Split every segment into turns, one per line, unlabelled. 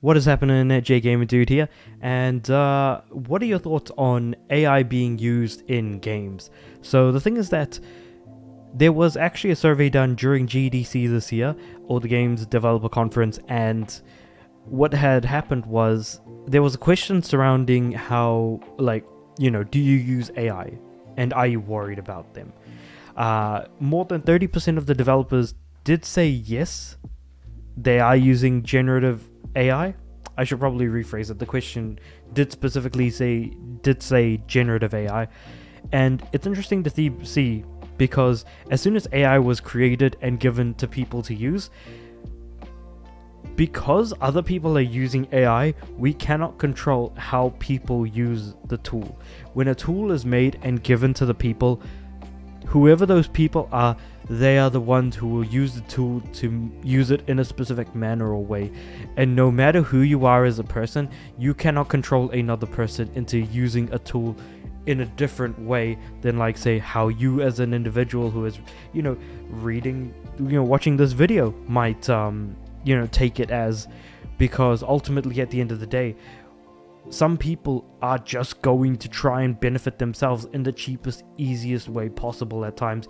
What is happening, J Gamer Dude here, and what are your thoughts on AI being used in games? So the thing is that there was actually a survey done during GDC this year, or the Games Developer Conference, and what had happened was there was a question surrounding how, do you use AI, and are you worried about them? More than 30% of the developers did say yes, they are using generative AI. I should probably rephrase it. The question did specifically say generative AI, and it's interesting to see because as soon as AI was created and given to people to use, because other people are using AI, we cannot control how people use the tool. When a tool is made and given to the people, whoever those people are, they are the ones who will use the tool to use it in a specific manner or way. And no matter who you are as a person, you cannot control another person into using a tool in a different way than, like, say, how you as an individual who is, reading, watching this video might, take it as. Because ultimately, at the end of the day, some people are just going to try and benefit themselves in the cheapest, easiest way possible at times,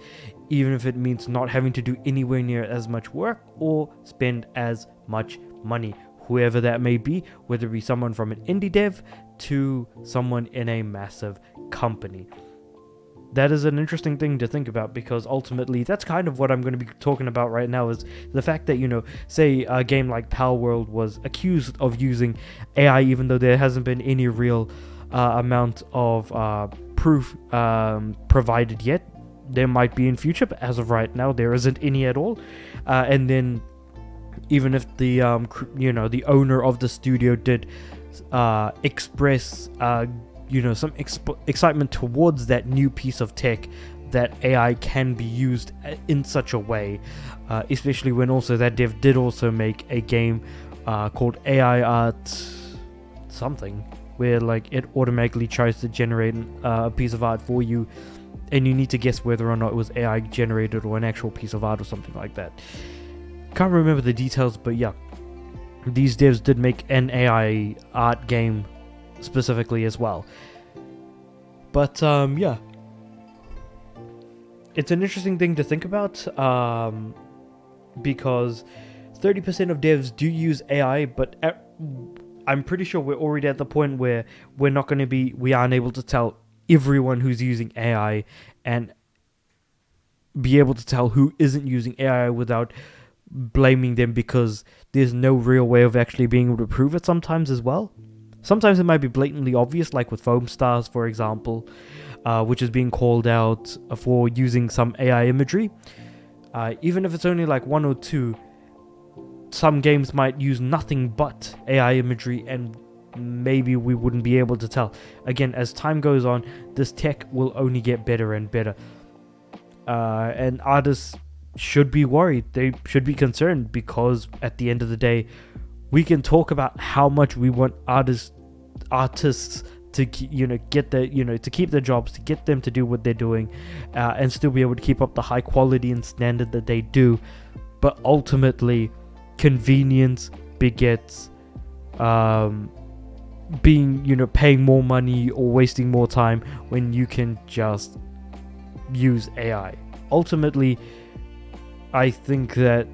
even if it means not having to do anywhere near as much work or spend as much money, whoever that may be, whether it be someone from an indie dev to someone in a massive company. That is an interesting thing to think about, because ultimately that's kind of what I'm going to be talking about right now, is the fact that, say a game like Palworld was accused of using AI, even though there hasn't been any real amount of proof provided yet. There might be in future, but as of right now, there isn't any at all. And then even if the the owner of the studio did express some excitement towards that new piece of tech, that AI can be used in such a way, especially when also that dev did also make a game called AI Art something, where it automatically tries to generate a piece of art for you, and you need to guess whether or not it was AI generated or an actual piece of art or something like that. Can't remember the details, but yeah, these devs did make an AI art game specifically as well. But yeah, it's an interesting thing to think about, because 30% of devs do use AI, but I'm pretty sure we're already at the point where we aren't able to tell everyone who's using AI and be able to tell who isn't using AI without blaming them, because there's no real way of actually being able to prove it sometimes as well. Sometimes it might be blatantly obvious, like with Foam Stars, for example, which is being called out for using some AI imagery. Even if it's only like one or two, some games might use nothing but AI imagery, and maybe we wouldn't be able to tell. Again, as time goes on, this tech will only get better and better. And artists should be worried. They should be concerned, because at the end of the day, we can talk about how much we want artists to get to keep their jobs, to get them to do what they're doing, and still be able to keep up the high quality and standard that they do. But ultimately, convenience begets paying more money or wasting more time when you can just use AI. Ultimately, I think that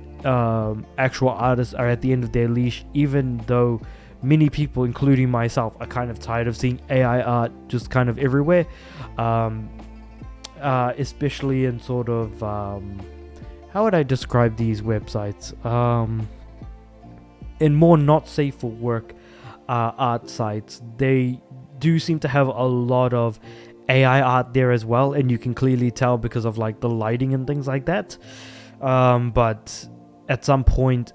actual artists are at the end of their leash, even though many people, including myself, are kind of tired of seeing AI art just kind of everywhere, especially in sort of how would I describe these websites, in more not safe for work art sites. They do seem to have a lot of AI art there as well, and you can clearly tell because of like the lighting and things like that. But at some point,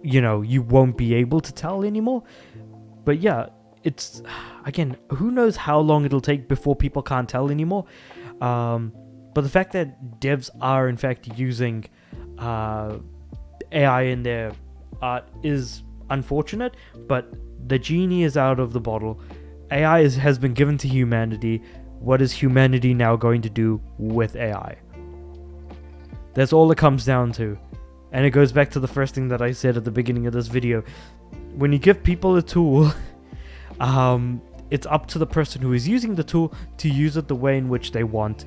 you won't be able to tell anymore. But yeah, it's, again, who knows how long it'll take before people can't tell anymore. But the fact that devs are in fact using AI in their art is unfortunate, but the genie is out of the bottle. AI has been given to humanity. What is humanity now going to do with AI? That's all it comes down to. And it goes back to the first thing that I said at the beginning of this video. when you give people a tool, it's up to the person who is using the tool to use it the way in which they want.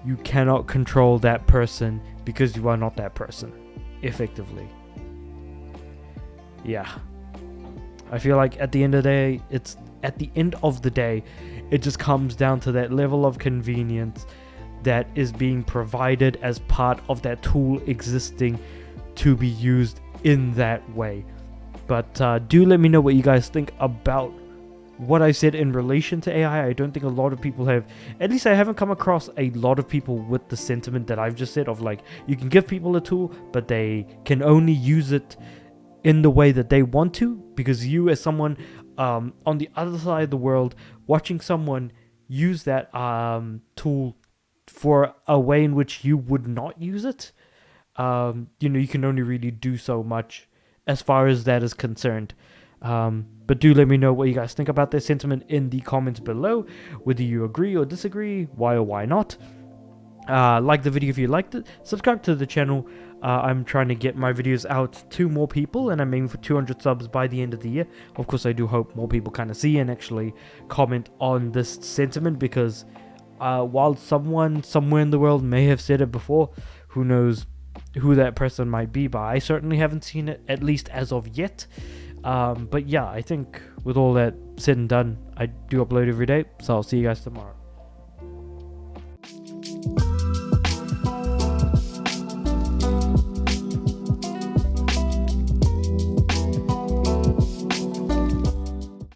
You cannot control that person because you are not that person, effectively. Yeah. I feel like at the end of the day, it just comes down to that level of convenience that is being provided as part of that tool existing to be used in that way. But do let me know what you guys think about what I said in relation to AI. I don't think a lot of people have, at least I haven't come across a lot of people with the sentiment that I've just said of like, you can give people a tool, but they can only use it in the way that they want to, because you as someone on the other side of the world watching someone use that tool for a way in which you would not use it, you can only really do so much as far as that is concerned. But do let me know what you guys think about this sentiment in the comments below, whether you agree or disagree, why or why not. Like the video if you liked it, subscribe to the channel. I'm trying to get my videos out to more people, and I'm aiming for 200 subs by the end of the year. Of course, I do hope more people kind of see and actually comment on this sentiment, because while someone somewhere in the world may have said it before, who knows who that person might be, but I certainly haven't seen it, at least as of yet. But yeah, I think with all that said and done, I do upload every day, so I'll see you guys tomorrow.